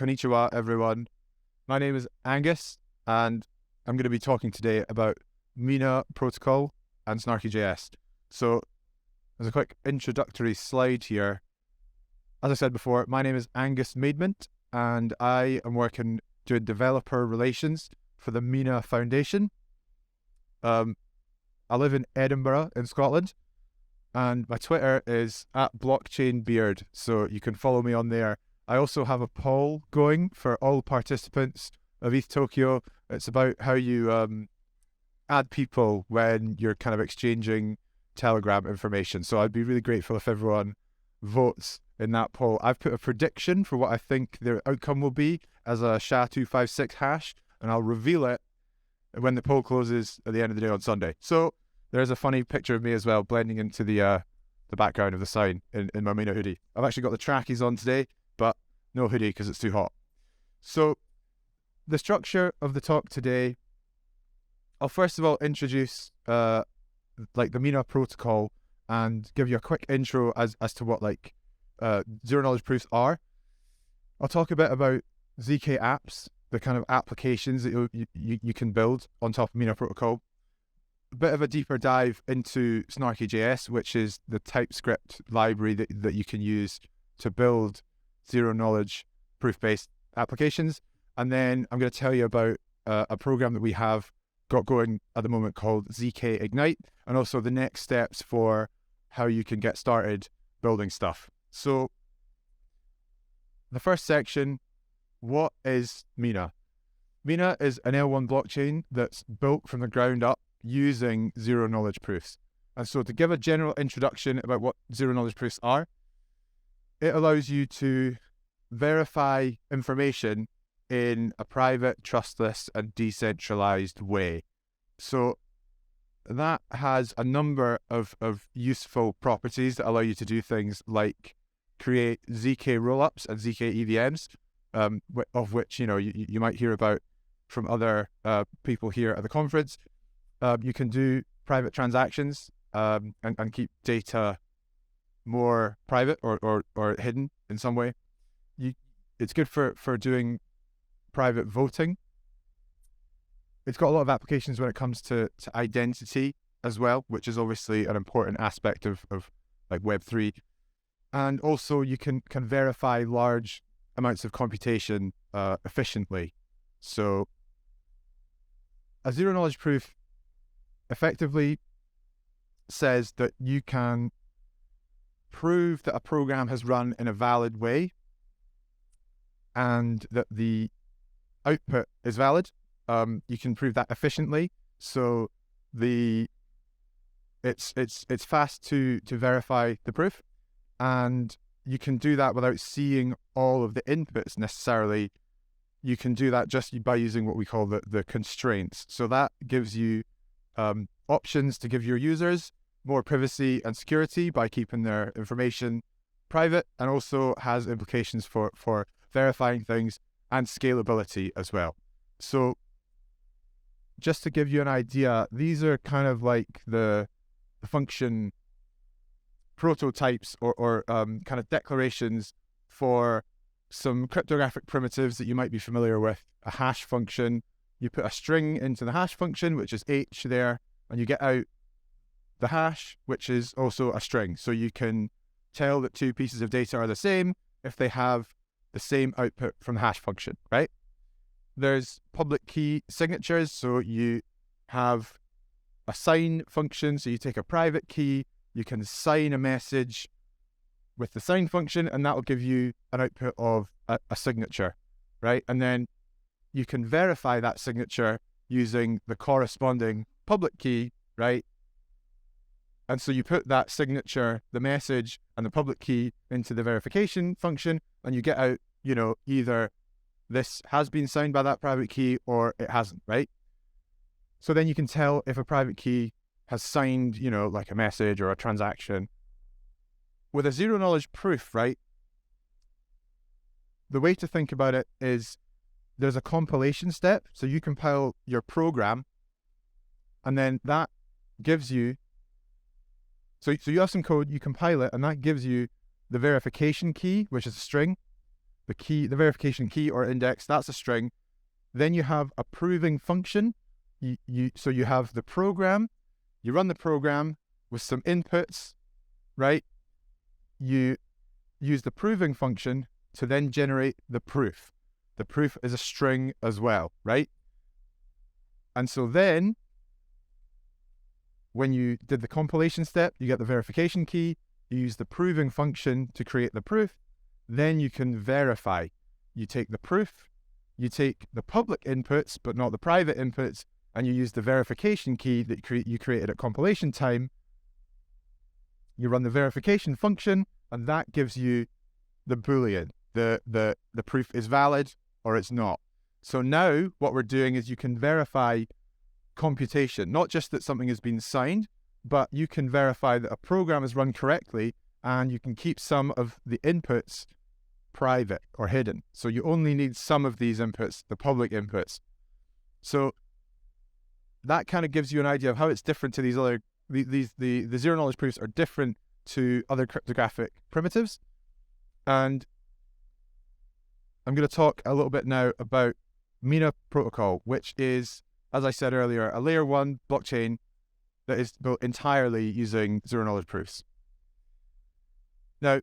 Konnichiwa, everyone. My name is Angus, and I'm going to be talking today about Mina Protocol and SnarkyJS. So, as a quick introductory slide here, as I said before, my name is Angus Maidment, and I am working doing developer relations for the Mina Foundation. I live in Edinburgh, in Scotland, and my Twitter is @blockchainbeard, so you can follow me on there. I also have a poll going for all participants of ETH Tokyo. It's about how you add people when you're kind of exchanging Telegram information. So I'd be really grateful if everyone votes in that poll. I've put a prediction for what I think their outcome will be as a SHA-256 hash, and I'll reveal it when the poll closes at the end of the day on Sunday. So there's a funny picture of me as well, blending into the background of the sign in my Mina hoodie. I've actually got the trackies on today, but no hoodie because it's too hot. So the structure of the talk today, I'll first of all introduce like the Mina protocol and give you a quick intro as to what zero knowledge proofs are. I'll talk a bit about ZK apps, the kind of applications that you can build on top of Mina protocol. A bit of a deeper dive into SnarkyJS, which is the TypeScript library that you can use to build zero knowledge proof-based applications. And then I'm going to tell you about a program that we have got going at the moment called ZK Ignite, and also the next steps for how you can get started building stuff. So the first section, what is Mina? Mina is an L1 blockchain that's built from the ground up using zero knowledge proofs. And so to give a general introduction about what zero knowledge proofs are, it allows you to verify information in a private, trustless, and decentralized way. So that has a number of useful properties that allow you to do things like create ZK rollups and ZK EVMs, of which you might hear about from other people here at the conference. You can do private transactions and keep data more private or hidden in some way. It's good for doing private voting. It's got a lot of applications when it comes to identity as well, which is obviously an important aspect of like Web3. And also you can verify large amounts of computation efficiently. So a zero knowledge proof effectively says that you can prove that a program has run in a valid way and that the output is valid. You can prove that efficiently. So it's fast to verify the proof, and you can do that without seeing all of the inputs necessarily. You can do that just by using what we call the constraints. So that gives you options to give your users more privacy and security by keeping their information private, and also has implications for verifying things and scalability as well. So just to give you an idea, these are kind of like the function prototypes or kind of declarations for some cryptographic primitives that you might be familiar with. A hash function, you put a string into the hash function, which is H there, and you get out the hash, which is also a string. So you can tell that two pieces of data are the same if they have the same output from the hash function, right? There's public key signatures. So you have a sign function. So you take a private key, you can sign a message with the sign function, and that will give you an output of a signature, right? And then you can verify that signature using the corresponding public key, right? And so you put that signature, the message, and the public key into the verification function, and you get out, either this has been signed by that private key or it hasn't, right? So then you can tell if a private key has signed, like a message or a transaction. With a zero knowledge proof, right, the way to think about it is there's a compilation step. So you compile your program, and then that gives you, so you have some code, you compile it, and that gives you the verification key, which is a string. the verification key or index, that's a string. Then you have a proving function. So you have the program, you run the program with some inputs, right? You use the proving function to then generate the proof. The proof is a string as well, right? And so then, when you did the compilation step, you get the verification key, you use the proving function to create the proof, then you can verify. You take the proof, you take the public inputs, but not the private inputs, and you use the verification key that you created at compilation time. You run the verification function, and that gives you the Boolean. The proof is valid or it's not. So now what we're doing is you can verify computation, not just that something has been signed, but you can verify that a program is run correctly, and you can keep some of the inputs private or hidden. So you only need some of these inputs, the public inputs. So that kind of gives you an idea of how it's different to these other, the zero knowledge proofs are different to other cryptographic primitives. And I'm going to talk a little bit now about Mina Protocol, which is, as I said earlier, a layer 1 blockchain that is built entirely using zero knowledge proofs. Now,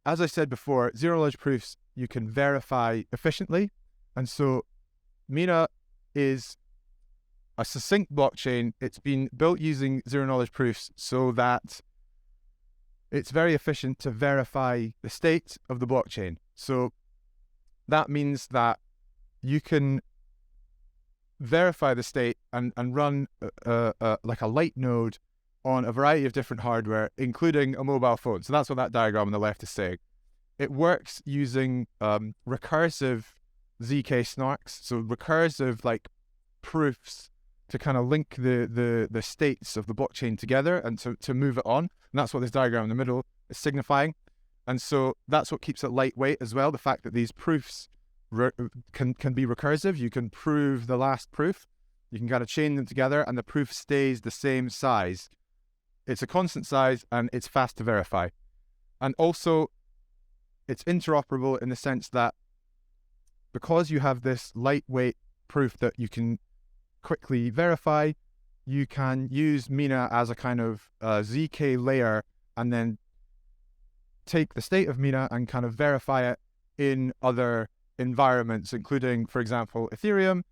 as I said before, zero knowledge proofs you can verify efficiently. And so Mina is a succinct blockchain. It's been built using zero knowledge proofs so that it's very efficient to verify the state of the blockchain. So that means that you can verify the state and run like a light node on a variety of different hardware, including a mobile phone. So that's what that diagram on the left is saying. It works using recursive ZK snarks, so recursive like proofs to kind of link the states of the blockchain together and to move it on. And that's what this diagram in the middle is signifying. And so that's what keeps it lightweight as well, the fact that these proofs can be recursive. You can prove the last proof. You can kind of chain them together and the proof stays the same size. It's a constant size and it's fast to verify. And also it's interoperable in the sense that because you have this lightweight proof that you can quickly verify, you can use Mina as a kind of ZK layer and then take the state of Mina and kind of verify it in other environments, including, for example, Ethereum,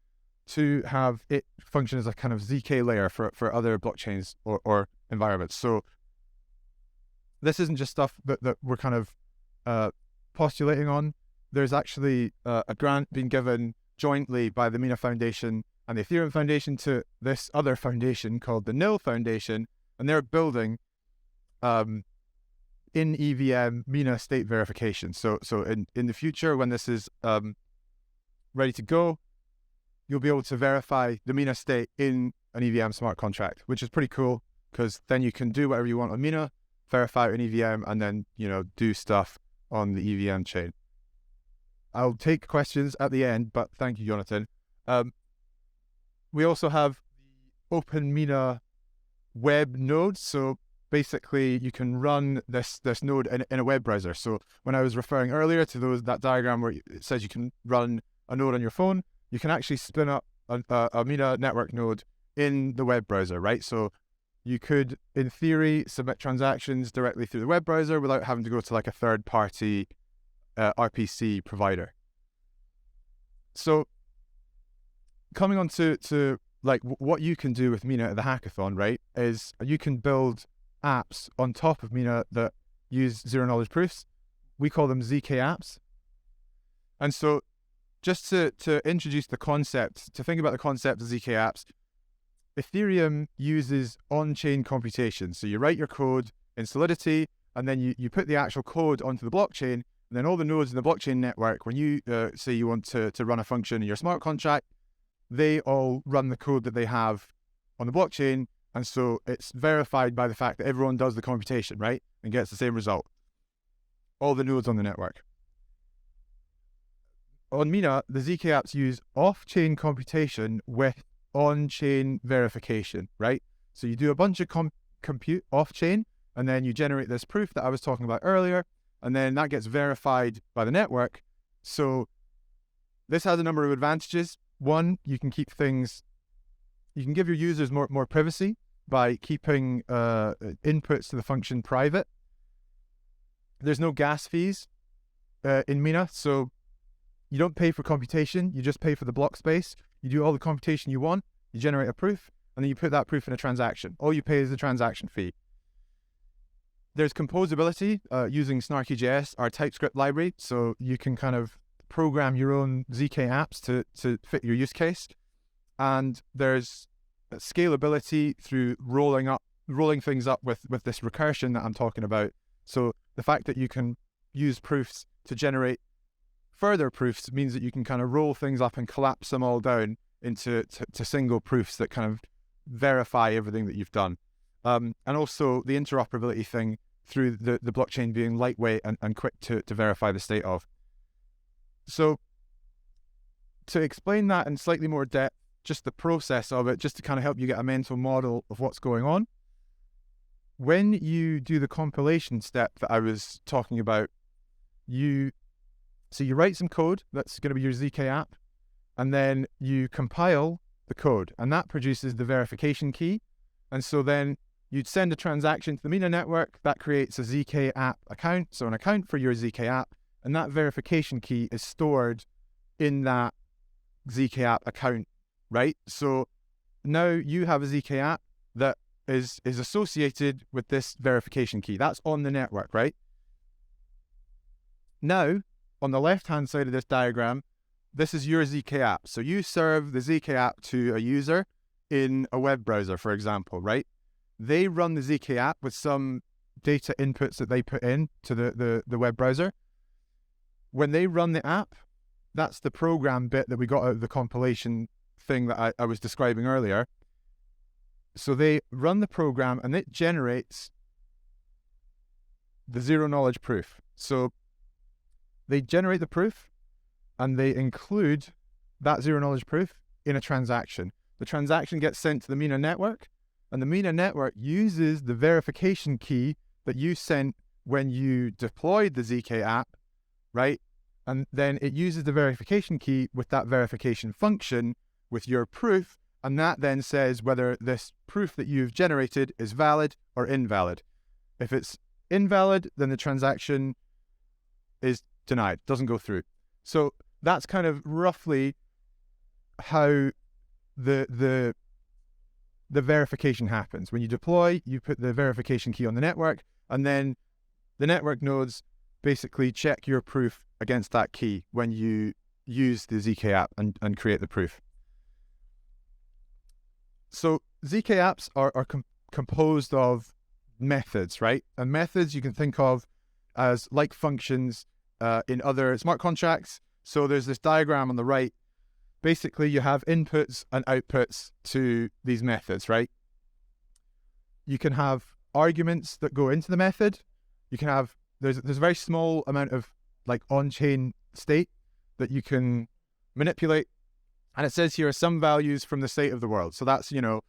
to have it function as a kind of ZK layer for other blockchains or environments. So this isn't just stuff that we're kind of postulating on. There's actually a grant being given jointly by the Mina Foundation and the Ethereum Foundation to this other foundation called the NIL Foundation, and they're building in EVM Mina state verification. So in the future, when this is ready to go, you'll be able to verify the Mina state in an EVM smart contract, which is pretty cool because then you can do whatever you want on Mina, verify it in EVM, and then, you know, do stuff on the EVM chain. I'll take questions at the end, but thank you, Jonathan. We also have the Open Mina web nodes. So basically you can run this node in a web browser. So when I was referring earlier to that diagram where it says you can run a node on your phone, you can actually spin up a Mina network node in the web browser, right? So you could, in theory, submit transactions directly through the web browser without having to go to like a third-party RPC provider. So coming on to like what you can do with Mina at the hackathon, right, is you can build apps on top of Mina that use zero knowledge proofs. We call them ZK apps. And so just to introduce the concept, to think about the concept of ZK apps, Ethereum uses on-chain computation. So you write your code in Solidity, and then you put the actual code onto the blockchain, and then all the nodes in the blockchain network, when you say you want to run a function in your smart contract, they all run the code that they have on the blockchain. And so it's verified by the fact that everyone does the computation, right? And gets the same result. All the nodes on the network. On Mina, the ZK apps use off-chain computation with on-chain verification, right? So you do a bunch of compute off-chain, and then you generate this proof that I was talking about earlier, and then that gets verified by the network, So this has a number of advantages. One, you can keep things, you can give your users more privacy by keeping inputs to the function private. There's no gas fees in Mina, so you don't pay for computation, you just pay for the block space. You do all the computation you want, you generate a proof, and then you put that proof in a transaction. All you pay is the transaction fee. There's composability using SnarkyJS, our TypeScript library, so you can kind of program your own ZK apps to fit your use case. And there's scalability through rolling things up with this recursion that I'm talking about. So the fact that you can use proofs to generate further proofs means that you can kind of roll things up and collapse them all down into single proofs that kind of verify everything that you've done. And also the interoperability thing through the blockchain being lightweight and quick to verify the state of. So to explain that in slightly more depth, just the process of it, just to kind of help you get a mental model of what's going on. When you do the compilation step that I was talking about, you write some code that's going to be your ZK app, and then you compile the code, and that produces the verification key. And so then you'd send a transaction to the Mina network that creates a ZK app account, so an account for your ZK app, and that verification key is stored in that ZK app account, right? So now you have a ZK app that is associated with this verification key. That's on the network, right? Now, on the left-hand side of this diagram, this is your ZK app. So you serve the ZK app to a user in a web browser, for example, right? They run the ZK app with some data inputs that they put in to the web browser. When they run the app, that's the program bit that we got out of the compilation thing that I was describing earlier. So they run the program and it generates the zero knowledge proof. So they generate the proof and they include that zero knowledge proof in a transaction. The transaction gets sent to the Mina network, and the Mina network uses the verification key that you sent when you deployed the ZK app, right? And then it uses the verification key with that verification function with your proof, and that then says whether this proof that you've generated is valid or invalid. If it's invalid, then the transaction is denied, doesn't go through. So that's kind of roughly how the verification happens. When you deploy, you put the verification key on the network, and then the network nodes basically check your proof against that key when you use the ZK app and create the proof. So ZK apps are composed of methods, right? And methods you can think of as like functions in other smart contracts. So there's this diagram on the right. Basically, you have inputs and outputs to these methods, right? You can have arguments that go into the method. You can have, there's a very small amount of like on-chain state that you can manipulate. And it says here some values from the state of the world. So that's, you know,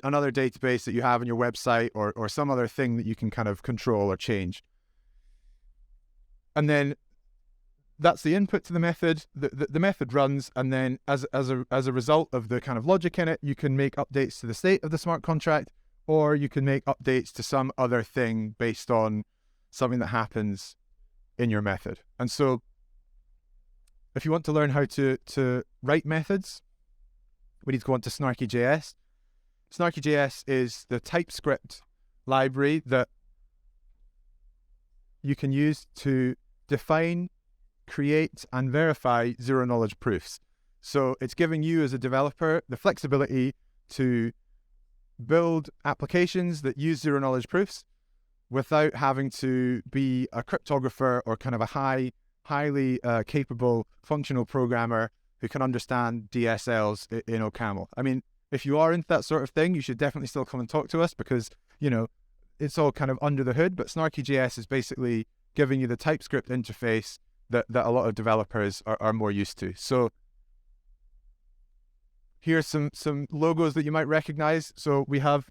another database that you have on your website or some other thing that you can kind of control or change. And then that's the input to the method. The method runs, and then as a result of the kind of logic in it, you can make updates to the state of the smart contract, or you can make updates to some other thing based on something that happens in your method. And so if you want to learn how to write methods, we need to go on to SnarkyJS. SnarkyJS is the TypeScript library that you can use to define, create, and verify zero-knowledge proofs. So it's giving you as a developer the flexibility to build applications that use zero-knowledge proofs without having to be a cryptographer or kind of a highly capable functional programmer who can understand DSLs in OCaml. I mean, if you are into that sort of thing, you should definitely still come and talk to us because, you know, it's all kind of under the hood, but SnarkyJS is basically giving you the TypeScript interface that a lot of developers are more used to. So here's some logos that you might recognize. So we have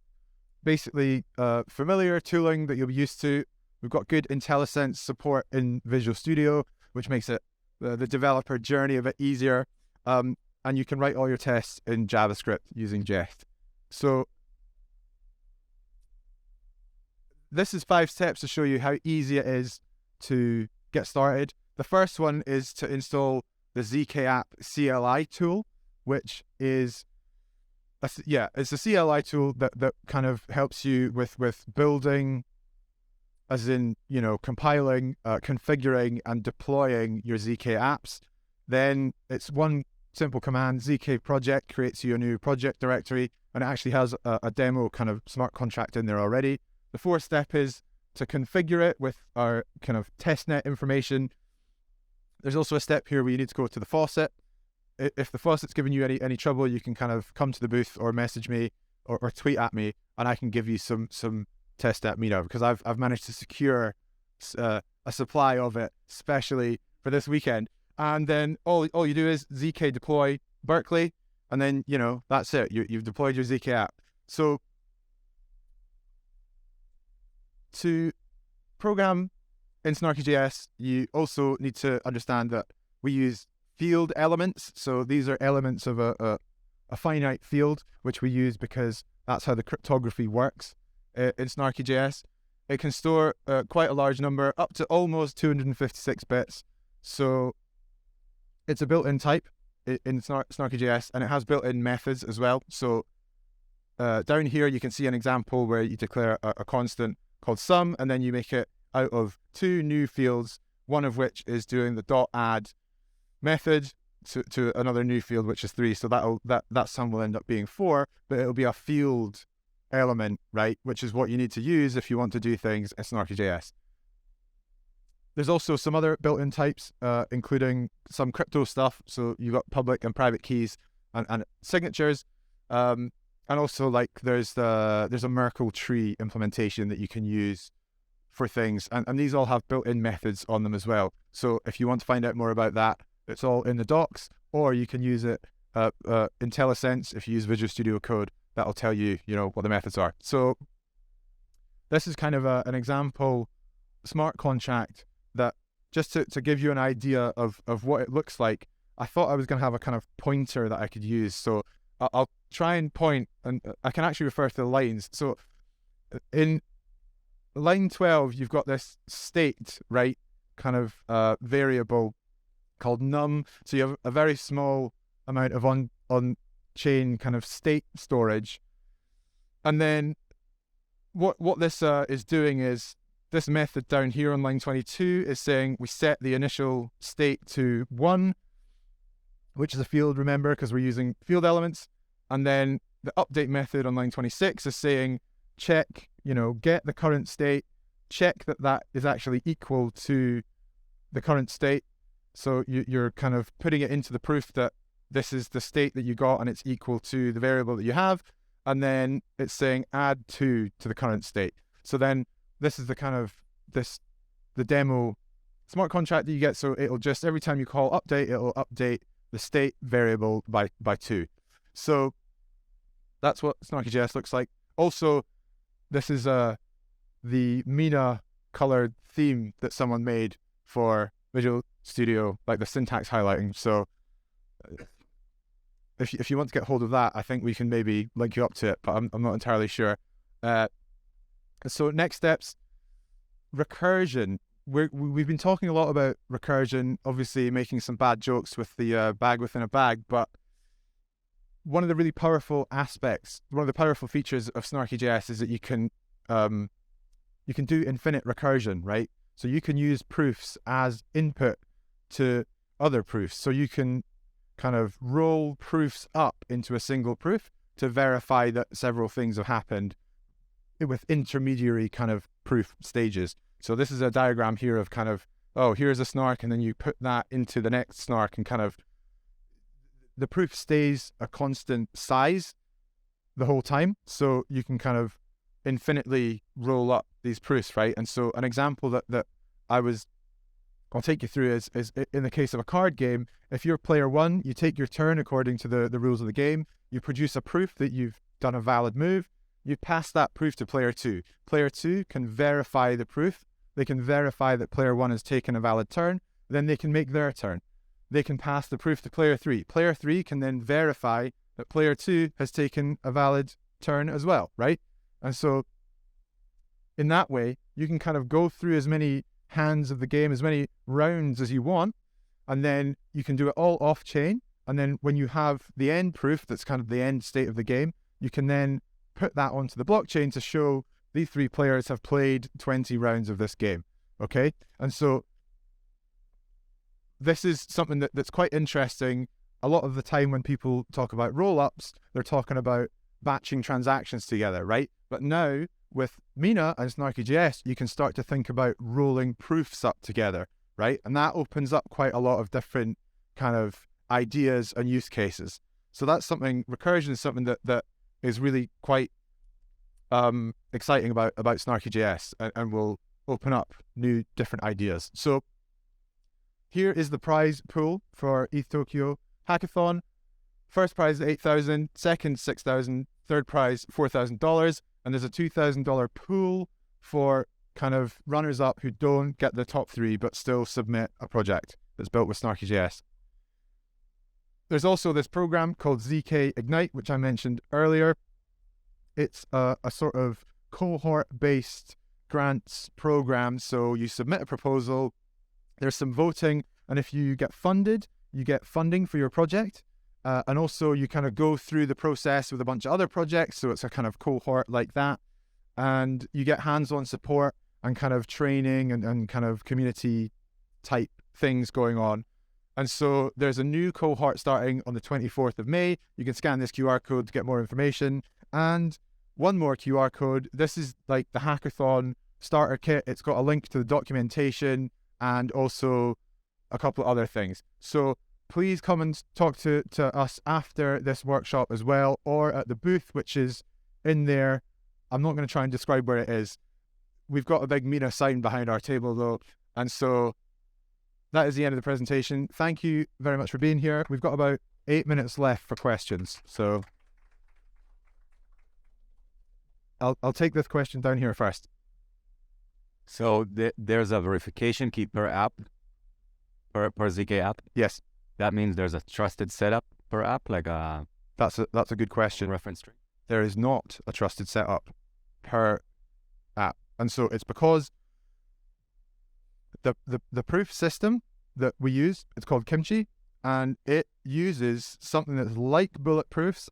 basically familiar tooling that you'll be used to. We've got good IntelliSense support in Visual Studio, which makes it the developer journey a bit easier. And you can write all your tests in JavaScript using Jest. So this is 5 steps to show you how easy it is to get started. The first one is to install the zkapp CLI tool, which is, it's a CLI tool that kind of helps you with building, as in, compiling, configuring, and deploying your ZK apps. Then it's one simple command, zk project, creates you a new project directory, and it actually has a demo kind of smart contract in there already. The 4th step is to configure it with our kind of testnet information. There's also a step here where you need to go to the faucet. If the faucet's giving you any trouble, you can kind of come to the booth or message me or tweet at me, and I can give you some testnet Mina, because I've managed to secure a supply of it, especially for this weekend. And then all you do is zk deploy Berkeley, and then that's it. You've deployed your ZK app. So to program in SnarkyJS, you also need to understand that we use field elements. So these are elements of a finite field, which we use because that's how the cryptography works in SnarkyJS. It can store quite a large number, up to almost 256 bits. So it's a built-in type in SnarkyJS, and it has built-in methods as well. So down here, you can see an example where you declare a constant called sum, and then you make it out of 2 new fields, one of which is doing the .add method to another new field, which is 3. So that sum will end up being 4, but it'll be a field element, right? Which is what you need to use if you want to do things in SnarkyJS. There's also some other built-in types, including some crypto stuff. So you've got public and private keys and signatures. And also, like, there's a Merkle tree implementation that you can use for things, and these all have built-in methods on them as well. So if you want to find out more about that, it's all in the docs, or you can use it in IntelliSense. If you use Visual Studio Code, that'll tell you, what the methods are. So this is kind of an example smart contract that, just to give you an idea of what it looks like, I thought I was going to have a kind of pointer that I could use. So I'll try and point, and I can actually refer to the lines. So in line 12, you've got this state, right, kind of variable called num. So you have a very small amount of on-chain kind of state storage. And then what this is doing is, this method down here on line 22 is saying we set the initial state to 1, which is a field, remember, because we're using field elements. And then the update method on line 26 is saying check, get the current state, check that is actually equal to the current state. So you're kind of putting it into the proof that this is the state that you got and it's equal to the variable that you have. And then it's saying add 2 to the current state. So then this is the kind of the demo smart contract that you get. So it'll just, every time you call update, it'll update the state variable by 2. So that's what SnarkyJS looks like. Also, this is the Mina colored theme that someone made for Visual Studio, like the syntax highlighting. So if you want to get hold of that, I think we can maybe link you up to it, but I'm not entirely sure. So next steps, recursion. We've been talking a lot about recursion, obviously making some bad jokes with the bag within a bag, but one of the really powerful aspects, one of the powerful features of SnarkyJS is that you can do infinite recursion, right? So you can use proofs as input to other proofs. So you can kind of roll proofs up into a single proof to verify that several things have happened with intermediary kind of proof stages. So this is a diagram here of kind of, here's a snark, and then you put that into the next snark, and kind of the proof stays a constant size the whole time. So you can kind of infinitely roll up these proofs, right? And so an example that I'll take you through is in the case of a card game, if you're player 1, you take your turn according to the rules of the game, you produce a proof that you've done a valid move, you pass that proof to player 2. Player 2 can verify the proof, they can verify that player 1 has taken a valid turn, then they can make their turn. They can pass the proof to player 3. Player 3 can then verify that player 2 has taken a valid turn as well, right? And so in that way, you can kind of go through as many hands of the game, as many rounds as you want, and then you can do it all off-chain. And then when you have the end proof, that's kind of the end state of the game, you can then put that onto the blockchain to show these 3 players have played 20 rounds of this game, okay? And so this is something that's quite interesting. A lot of the time when people talk about roll-ups, they're talking about batching transactions together, right? But now with Mina and SnarkyJS, you can start to think about rolling proofs up together, right? And that opens up quite a lot of different kind of ideas and use cases. So that's something, Recursion is something that is really quite exciting about SnarkyJS and will open up new different ideas. So here is the prize pool for ETH Tokyo Hackathon. First prize is $8,000, second $6,000, third prize $4,000, and there's a $2,000 pool for kind of runners-up who don't get the top 3 but still submit a project that's built with SnarkyJS. There's also this program called ZK Ignite, which I mentioned earlier. It's a sort of cohort-based grants program. So you submit a proposal, there's some voting, and if you get funded, you get funding for your project. And also you kind of go through the process with a bunch of other projects. So it's a kind of cohort like that. And you get hands-on support and kind of training and kind of community type things going on. And so there's a new cohort starting on the 24th of May. You can scan this QR code to get more information. And one more QR code. This is like the hackathon starter kit. It's got a link to the documentation and also a couple of other things. So please come and talk to us after this workshop as well, or at the booth, which is in there. I'm not going to try and describe where it is. We've got a big Mina sign behind our table though. And so that is the end of the presentation. Thank you very much for being here. We've got about 8 minutes left for questions. So I'll take this question down here first. So there's a verification key per app, per ZK app? Yes. That means there's a trusted setup per app, like a... That's a good question. Reference tree. There is not a trusted setup per app. And so it's because the proof system that we use, it's called Kimchi, and it uses something that's like bullet proofs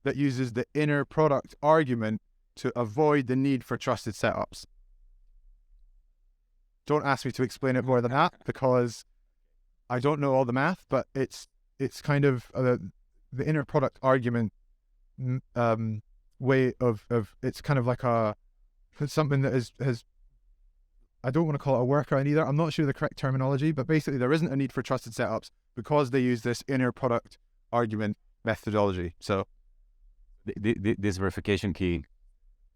that uses the inner product argument to avoid the need for trusted setups. Don't ask me to explain it more than that because I don't know all the math, but it's kind of the inner product argument way of it's kind of like something that has I don't want to call it a workaround either. I'm not sure the correct terminology, but basically there isn't a need for trusted setups because they use this inner product argument methodology. So this verification key,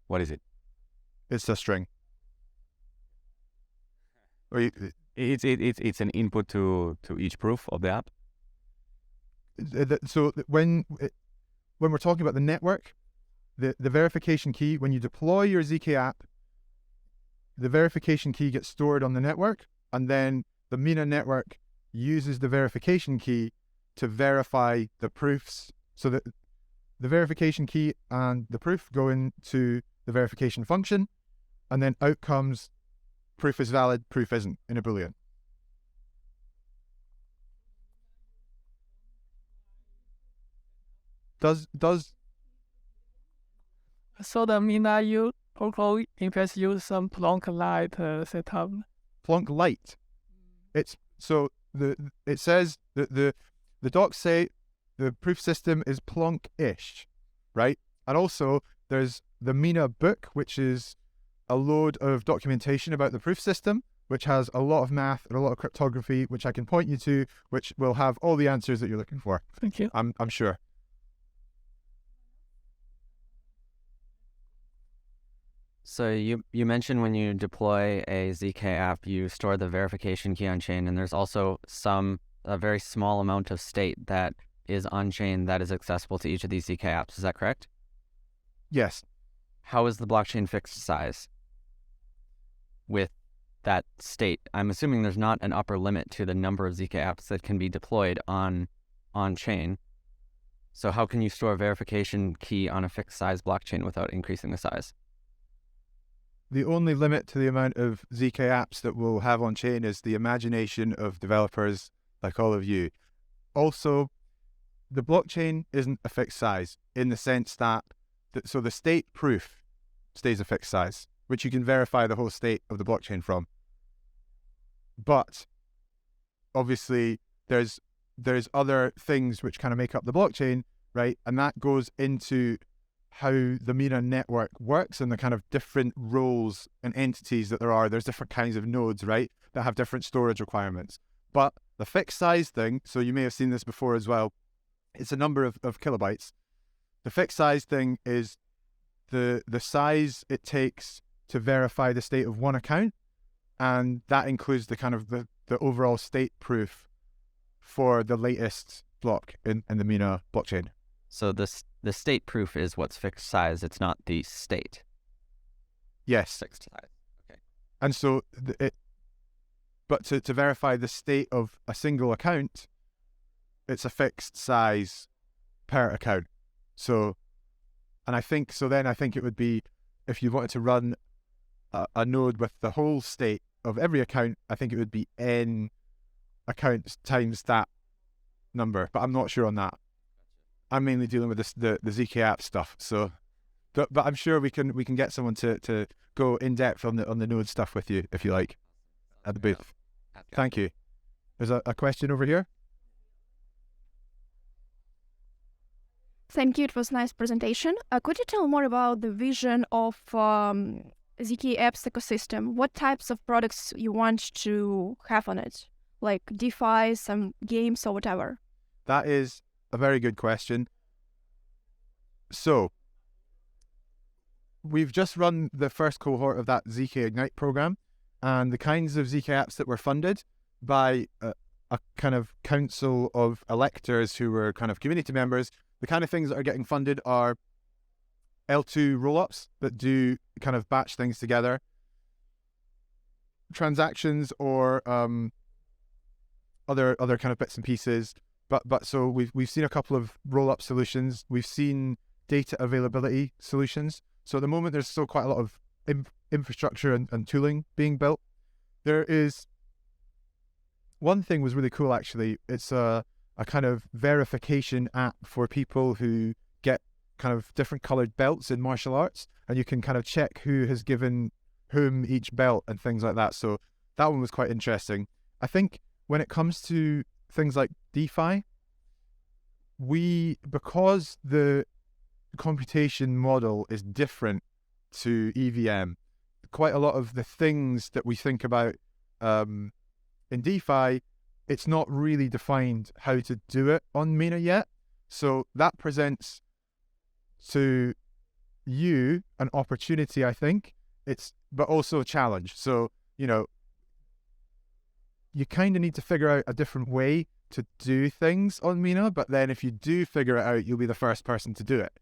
what is it? It's a string. It's an input to each proof of the app. So when we're talking about the network, the verification key, when you deploy your ZK app, the verification key gets stored on the network, and then the Mina network uses the verification key to verify the proofs. So that the verification key and the proof go into the verification function, and then out comes proof is valid, proof isn't in a Boolean. Does So the Mina protocol interface use some Plonk Lite setup. Plonk Lite. It says that the docs say the proof system is Plonk-ish, right? And also there's the Mina book, which is a load of documentation about the proof system, which has a lot of math and a lot of cryptography, which I can point you to, which will have all the answers that you're looking for. Thank you. I'm sure. So you mentioned when you deploy a ZK app, you store the verification key on chain, and there's also a very small amount of state that is on chain that is accessible to each of these ZK apps. Is that correct? Yes. How is the blockchain fixed size with that state. I'm assuming there's not an upper limit to the number of ZK apps that can be deployed on chain. So how can you store a verification key on a fixed size blockchain without increasing the size? The only limit to the amount of ZK apps that we'll have on chain is the imagination of developers like all of you. Also, the blockchain isn't a fixed size in the sense that, so the state proof stays a fixed size, which you can verify the whole state of the blockchain from. But obviously, there's other things which kind of make up the blockchain, right? And that goes into how the Mina network works and the kind of different roles and entities that there are. There's different kinds of nodes, right, that have different storage requirements. But the fixed size thing, so you may have seen this before as well, it's a number of kilobytes. The fixed size thing is the size it takes to verify the state of one account, and that includes the kind of the overall state proof for the latest block in the Mina blockchain. So the state proof is what's fixed size. It's not the state. Yes. Fixed size. Okay. And so but to verify the state of a single account, it's a fixed size per account. So, and I think it would be, if you wanted to run a node with the whole state of every account, I think it would be n accounts times that number, but I'm not sure on that. I'm mainly dealing with the ZK app stuff. So, but I'm sure we can get someone to go in depth on the node stuff with you if you like at the booth. Thank you. There's a question over here. Thank you. It was a nice presentation. Could you tell more about the vision of ZK apps ecosystem? What types of products you want to have on it, like DeFi, some games, or whatever? That is a very good question. So, we've just run the first cohort of that ZK Ignite program, and the kinds of ZK apps that were funded by a kind of council of electors who were kind of community members, the kind of things that are getting funded are L2 rollups that do kind of batch things together, transactions, or other kind of bits and pieces. But so we've seen a couple of rollup solutions. We've seen data availability solutions. So at the moment, there's still quite a lot of infrastructure and tooling being built. There is one thing was really cool, actually. It's a kind of verification app for people who get kind of different colored belts in martial arts, and you can kind of check who has given whom each belt and things like that. So that one was quite interesting. I think when it comes to things like DeFi, because the computation model is different to EVM, quite a lot of the things that we think about in DeFi, it's not really defined how to do it on Mina yet. So that presents to you an opportunity, I think. But also a challenge. So, you kind of need to figure out a different way to do things on Mina, but then if you do figure it out, you'll be the first person to do it.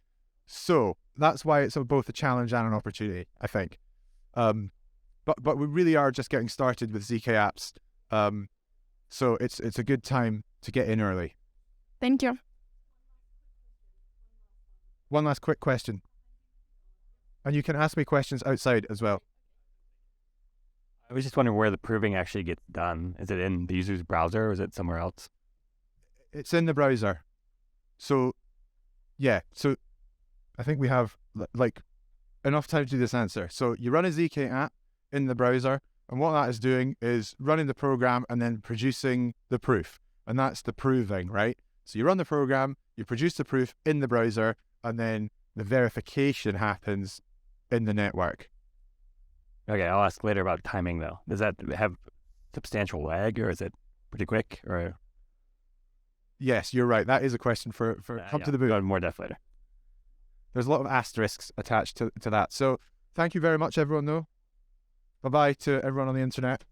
So that's why it's both a challenge and an opportunity, I think. But we really are just getting started with ZK apps. So it's a good time to get in early. Thank you. One last quick question. And you can ask me questions outside as well. I was just wondering where the proving actually gets done. Is it in the user's browser or is it somewhere else? It's in the browser. So, yeah. So I think we have like enough time to do this answer. So you run a ZK app in the browser, and what that is doing is running the program and then producing the proof. And that's the proving, right? So you run the program, you produce the proof in the browser, and then the verification happens in the network. Okay, I'll ask later about timing though. Does that have substantial lag or is it pretty quick? Or Yes, you're right. That is a question for come to the booth. Go into more depth later. There's a lot of asterisks attached to that. So thank you very much, everyone, though. Bye-bye to everyone on the internet.